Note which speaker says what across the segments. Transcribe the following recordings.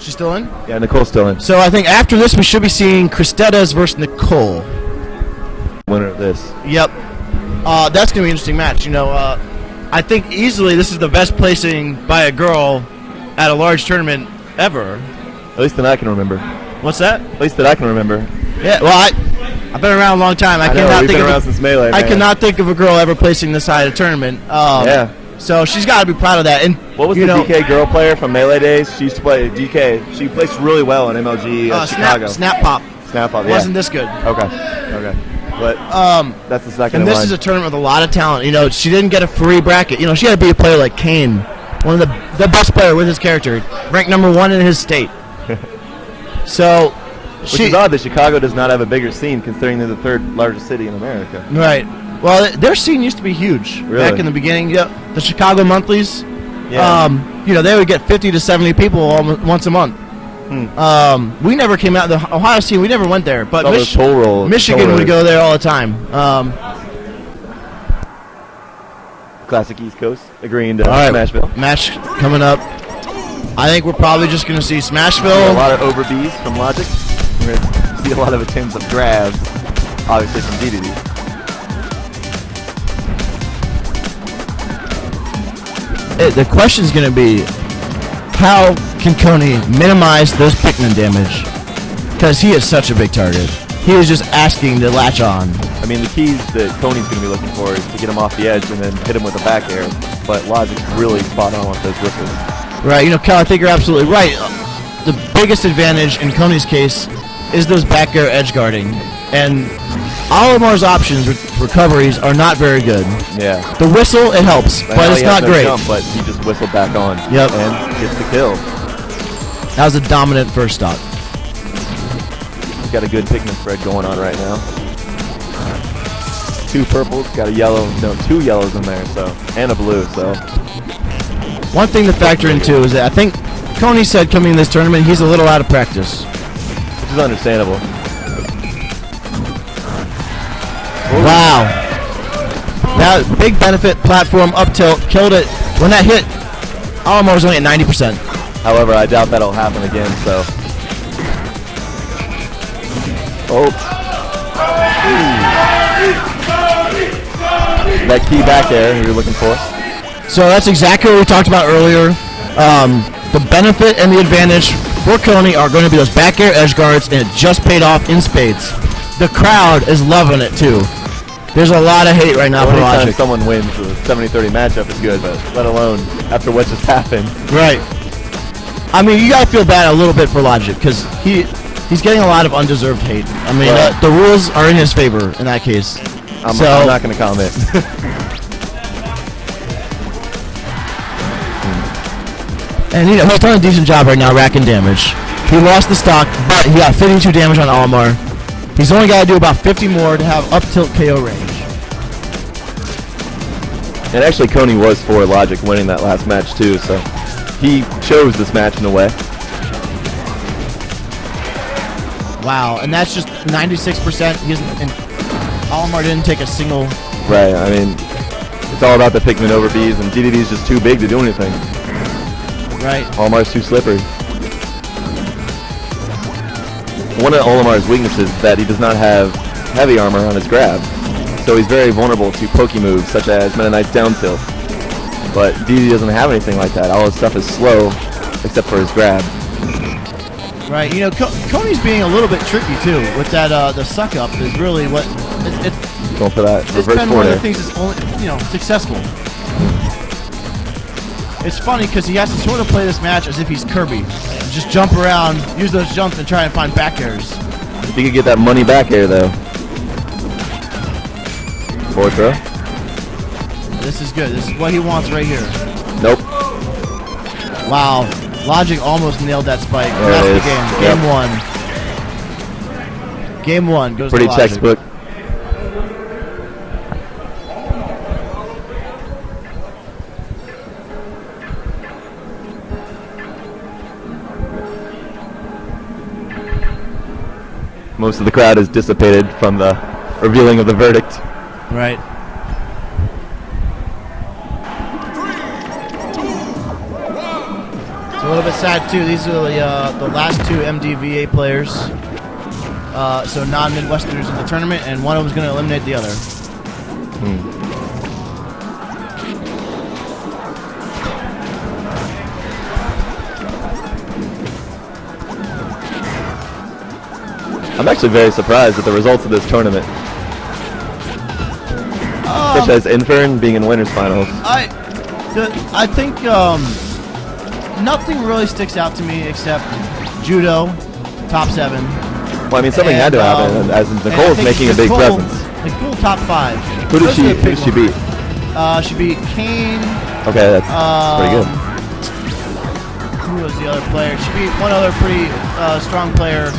Speaker 1: She's still in?
Speaker 2: Yeah, Nicole's still in.
Speaker 1: So I think after this, we should be seeing Kristetta's versus Nicole.
Speaker 2: Winner of this.
Speaker 1: Yep. That's going to be an interesting match. You know, I think easily this is the best placing by a girl at a large tournament ever.
Speaker 2: At least that I can remember.
Speaker 1: What's that?
Speaker 2: At least that I can remember.
Speaker 1: Yeah, well, I've been around a long time.
Speaker 2: I know, we've been around since Melee,
Speaker 1: I cannot think of a girl ever placing this high at a tournament.
Speaker 2: Yeah.
Speaker 1: So she's got to be proud of that. And
Speaker 2: what was the DK girl player from Melee days? She used to play DK. She placed really well in MLG Chicago.
Speaker 1: Snap Pop.
Speaker 2: Snap Pop, yeah.
Speaker 1: Wasn't this good.
Speaker 2: Okay. But that's the second
Speaker 1: and
Speaker 2: in
Speaker 1: this
Speaker 2: line.
Speaker 1: is a tournament with a lot of talent. You know, she didn't get a free bracket. You know, she had to be a player like Kane, one of the best player with his character, ranked #1 in his state. So,
Speaker 2: which is odd that Chicago does not have a bigger scene, considering they're the third largest city in America.
Speaker 1: Right. Well, their scene used to be huge back in the beginning. Yeah, the Chicago monthlies. Yeah. You know, they would get 50 to 70 people once a month. We never came out. The Ohio scene, we never went there, but Michigan would go there all the time.
Speaker 2: Classic East Coast agreeing to Smashville.
Speaker 1: Match coming up. I think we're probably just going to see Smashville.
Speaker 2: A lot of over Bs from Logic. We're going to see a lot of attempts of grabs, obviously from Dedede.
Speaker 1: The question is going to be, how can Coney minimize those Pikmin damage? Because he is such a big target. He is just asking to latch on.
Speaker 2: I mean, the keys that Coney's going to be looking for is to get him off the edge and then hit him with a back air. But Logic's really spot on with those whistles. Right.
Speaker 1: You know, Cal, I think you're absolutely right. The biggest advantage in Coney's case is those back air edge guarding. And Olimar's options with recoveries are not very good.
Speaker 2: Yeah.
Speaker 1: The whistle, it helps, but it's not great.
Speaker 2: Jump, but he just whistled back on.
Speaker 1: Yep.
Speaker 2: And gets the kill.
Speaker 1: That was a dominant first stock.
Speaker 2: He's got a good Pikmin spread going on right now. 2 purples, got a yellow, no, 2 yellows in there, so, and a blue, so.
Speaker 1: One thing to factor in too is that I think Coney said coming in this tournament he's a little out of practice.
Speaker 2: Which is understandable.
Speaker 1: Wow. That big benefit platform up tilt killed it. When that hit, Olimar was only at 90%.
Speaker 2: However, I doubt that'll happen again, so. Oh. That key back air you're looking for.
Speaker 1: So that's exactly what we talked about earlier. The benefit and the advantage for Coney are going to be those back air edge guards, and it just paid off in spades. The crowd is loving it too. There's a lot of hate right now for Logic.
Speaker 2: Anytime someone wins a 70-30 matchup is good, but let alone after what just happened.
Speaker 1: Right. I mean, you gotta feel bad a little bit for Logic because he's getting a lot of undeserved hate. I mean, the rules are in his favor in that case.
Speaker 2: I'm not going to comment.
Speaker 1: And you know, he's done a decent job right now racking damage. He lost the stock, but he got 52 damage on Olimar. He's only got to do about 50 more to have up tilt KO range.
Speaker 2: And actually, Coney was for Logic winning that last match too, so he chose this match in a way.
Speaker 1: Wow, and that's just 96%. And Olimar didn't take a single.
Speaker 2: Right, I mean, it's all about the Pikmin over Bs, and Dedede's just too big to do anything.
Speaker 1: Right.
Speaker 2: Olimar's too slippery. One of Olimar's weaknesses is that he does not have heavy armor on his grab, so he's very vulnerable to pokey moves such as Meta Knight's down tilt. But Dedede doesn't have anything like that. All his stuff is slow, except for his grab.
Speaker 1: Right. You know, Coney's being a little bit tricky too with that. The suck up is really what
Speaker 2: going for that reverse forward.
Speaker 1: It's been one of the things that's only successful. It's funny because he has to sort of play this match as if he's Kirby. Just jump around, use those jumps, and try and find back airs.
Speaker 2: If he could get that money back air, though. Forward throw.
Speaker 1: This is good. This is what he wants right here.
Speaker 2: Nope.
Speaker 1: Wow. Logic almost nailed that spike. That's the game. Game 1. Game 1 goes
Speaker 2: pretty
Speaker 1: to Logic.
Speaker 2: Textbook. Most of the crowd is dissipated from the revealing of the verdict.
Speaker 1: Right.
Speaker 3: 3, 2, 1.
Speaker 1: It's a little bit sad too. These are the last two MDVA players. So non-Midwesterners in the tournament, and one of them's going to eliminate the other.
Speaker 2: I'm actually very surprised at the results of this tournament. Such as Infern being in winners finals.
Speaker 1: I think nothing really sticks out to me except Judo, top 7.
Speaker 2: Well, I mean, something had to happen, as Nicole's making a big presence.
Speaker 1: Nicole top 5.
Speaker 2: Who did she beat?
Speaker 1: She beat Kane.
Speaker 2: Okay, that's pretty good.
Speaker 1: Who was the other player? She beat one other pretty strong player.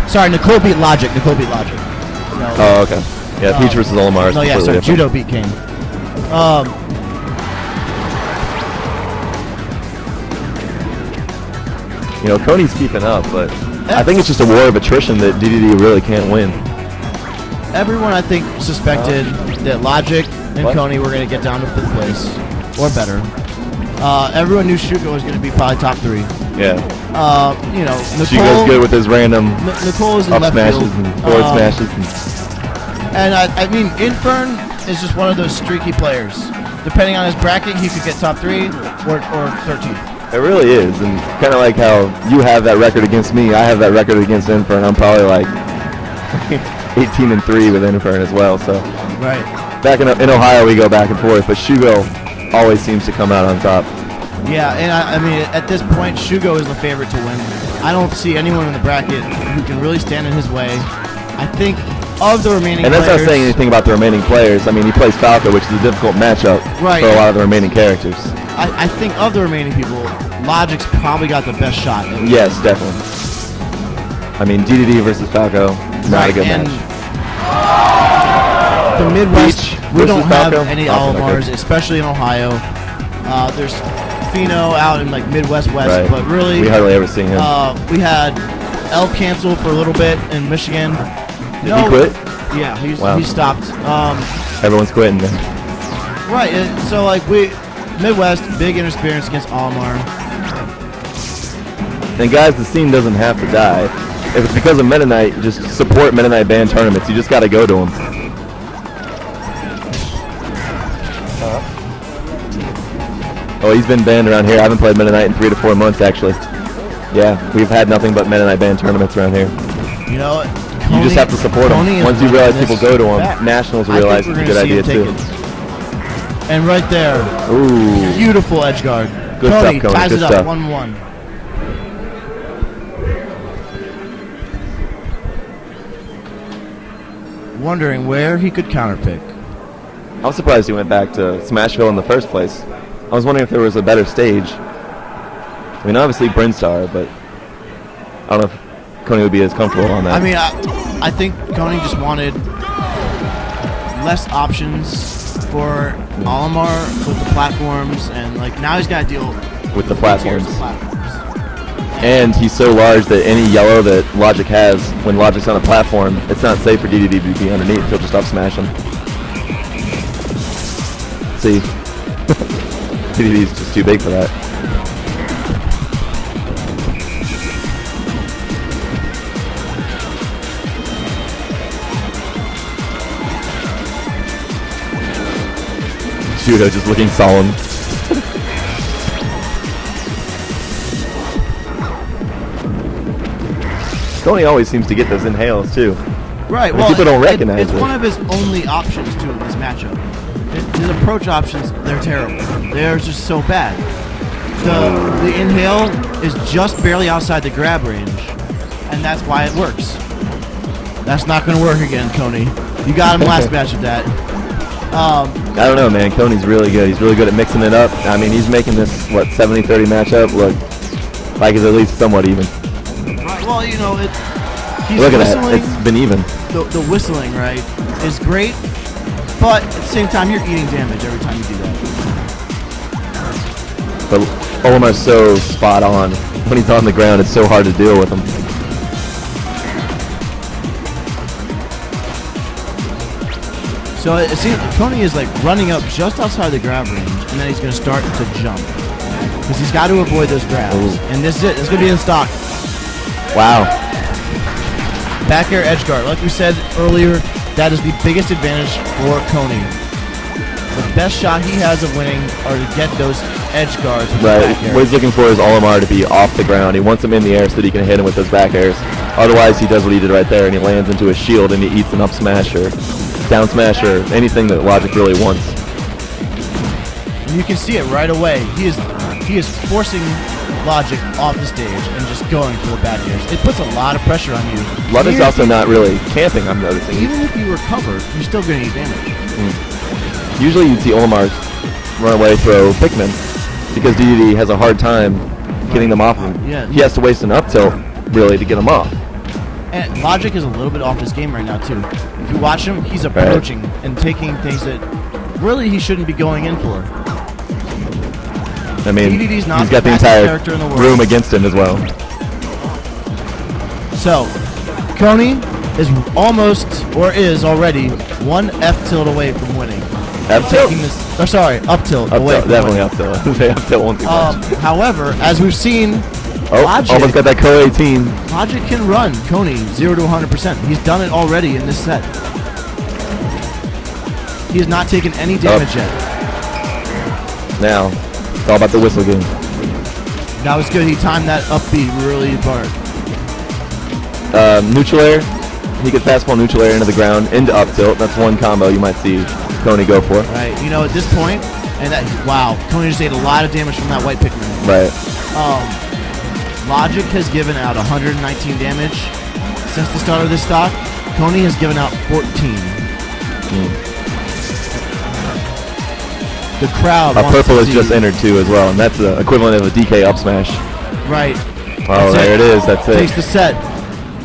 Speaker 1: Sorry, Nicole beat Logic. So,
Speaker 2: oh, okay. Yeah, Peach versus Olimar.
Speaker 1: No, yeah, sorry, Judo beat Kane.
Speaker 2: You know, Coney's keeping up, but I think it's just a war of attrition that Dedede really can't win.
Speaker 1: Everyone, I think, suspected that Logic and Coney were going to get down to 5th place, or better. Everyone knew Shugo was going to be probably top 3.
Speaker 2: Yeah.
Speaker 1: You know, Nicole,
Speaker 2: Shugo's good with his random
Speaker 1: Nicole is in
Speaker 2: up
Speaker 1: left
Speaker 2: smashes
Speaker 1: field.
Speaker 2: and forward smashes.
Speaker 1: And I mean, Infern is just one of those streaky players. Depending on his bracket, he could get top 3 or 13th.
Speaker 2: It really is, and kind of like how you have that record against me, I have that record against Infern. I'm probably like 18-3 with Infern as well. So
Speaker 1: right.
Speaker 2: Back in Ohio, we go back and forth, but Shugo always seems to come out on top.
Speaker 1: Yeah, and I mean, at this point, Shugo is the favorite to win. I don't see anyone in the bracket who can really stand in his way. I think of the remaining players...
Speaker 2: And that's not saying anything about the remaining players. I mean, he plays Falco, which is a difficult matchup for a lot of the remaining characters.
Speaker 1: I think of the remaining people, Logic's probably got the best shot.
Speaker 2: Yes, definitely. I mean, Dedede versus Falco, not a good match.
Speaker 1: The Midwest, we don't have
Speaker 2: Falco?
Speaker 1: any Olimars, especially in Ohio. There's Fino out in like Midwest West, but really
Speaker 2: we hardly ever see him.
Speaker 1: We had El cancel for a little bit in Michigan.
Speaker 2: Did he quit?
Speaker 1: Yeah, he stopped.
Speaker 2: Everyone's quitting then.
Speaker 1: Right, so like Midwest, big inexperience against Olimar.
Speaker 2: And guys, the scene doesn't have to die. If it's because of Meta Knight, just support Meta Knight band tournaments. You just got to go to them. Oh, he's been banned around here. I haven't played Meta Knight in 3 to 4 months, actually. Yeah, we've had nothing but Meta Knight band tournaments around here.
Speaker 1: You know what?
Speaker 2: You just have to support them. Once you realize people go to them, Nationals realize it's a good idea too.
Speaker 1: And right there, beautiful edge guard.
Speaker 2: Good
Speaker 1: Coney
Speaker 2: stuff, Coney.
Speaker 1: ties
Speaker 2: Good
Speaker 1: it up,
Speaker 2: stuff.
Speaker 1: 1-1. Wondering where he could counterpick.
Speaker 2: I was surprised he went back to Smashville in the first place. I was wondering if there was a better stage. I mean, obviously Brinstar, but I don't know if Coney would be as comfortable on that.
Speaker 1: I mean, I think Coney just wanted less options for Olimar with the platforms, and like now he's got to deal
Speaker 2: with the platforms. And he's so large that any yellow that Logic has when Logic's on a platform, it's not safe for Dedede to be underneath. He'll just up smash him. See, Dedede's just too big for that. Judo just looking solemn. Coney always seems to get those inhales too.
Speaker 1: Right.
Speaker 2: Well, people don't recognize it.
Speaker 1: It's one of his only options too in this matchup. His approach options, they're terrible. They're just so bad. The inhale is just barely outside the grab range, and that's why it works. That's not going to work again, Coney. You got him last match with that.
Speaker 2: I don't know, man. Coney's really good. He's really good at mixing it up. I mean, he's making this, 70-30 matchup look like it's at least somewhat even.
Speaker 1: Right, well, you know, he's
Speaker 2: look at that. It's been even.
Speaker 1: The whistling, right, is great, but at the same time, you're eating damage every time you do that.
Speaker 2: But Olimar's so spot on. When he's on the ground, it's so hard to deal with him.
Speaker 1: So it seems Coney is like running up just outside the grab range, and then he's going to start to jump because he's got to avoid those grabs.
Speaker 2: Ooh.
Speaker 1: And this is it. It's going to be in stock.
Speaker 2: Wow.
Speaker 1: Back air edge guard. Like we said earlier, that is the biggest advantage for Coney. The best shot he has of winning are to get those edge guards with the back air.
Speaker 2: What he's looking for is Olimar to be off the ground. He wants him in the air so that he can hit him with those back airs. Otherwise, he does what he did right there, and he lands into a shield, and he eats an up smash or down smash or anything that Logic really wants.
Speaker 1: And you can see it right away. He is forcing Logic off the stage and just going for the back airs. It puts a lot of pressure on you.
Speaker 2: Logic's also not really camping, I'm noticing.
Speaker 1: Even if you recover, you're still going to eat damage.
Speaker 2: Usually you'd see Olimar run away, throw Pikmin, because Dedede has a hard time getting them off him.
Speaker 1: Yeah.
Speaker 2: He has to waste an up tilt, really, to get them off.
Speaker 1: And Logic is a little bit off his game right now, too. If you watch him, he's approaching and taking things that really he shouldn't be going in for.
Speaker 2: I mean,
Speaker 1: Dedede's not
Speaker 2: he's got the entire room against him as well.
Speaker 1: So, Coney is almost, or is already, one F tilt away from winning.
Speaker 2: F tilt?
Speaker 1: Up tilt away from
Speaker 2: definitely
Speaker 1: winning.
Speaker 2: up tilt. Up tilt won't be much.
Speaker 1: However, as we've seen, Logic,
Speaker 2: almost got that Co-18.
Speaker 1: Logic can run Coney 0 to 100%. He's done it already in this set. He has not taken any damage yet.
Speaker 2: Now, it's all about the whistle game.
Speaker 1: That was good. He timed that up B really hard.
Speaker 2: Neutral air. He could fastball neutral air into the ground, into up tilt. That's one combo you might see Coney go for.
Speaker 1: Right. You know, at this point, and that, wow, Coney just ate a lot of damage from that white Pikmin.
Speaker 2: Right.
Speaker 1: Logic has given out 119 damage since the start of this stock. Coney has given out 14. The crowd
Speaker 2: A
Speaker 1: wants
Speaker 2: purple
Speaker 1: to
Speaker 2: is
Speaker 1: see.
Speaker 2: just entered too as well, and that's the equivalent of a DK up smash.
Speaker 1: Right.
Speaker 2: Oh, there it is. That's it.
Speaker 1: Takes the set.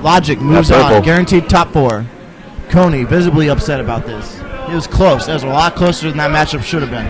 Speaker 1: Logic moves on. Guaranteed top 4. Coney visibly upset about this. It was close. That was a lot closer than that matchup should have been.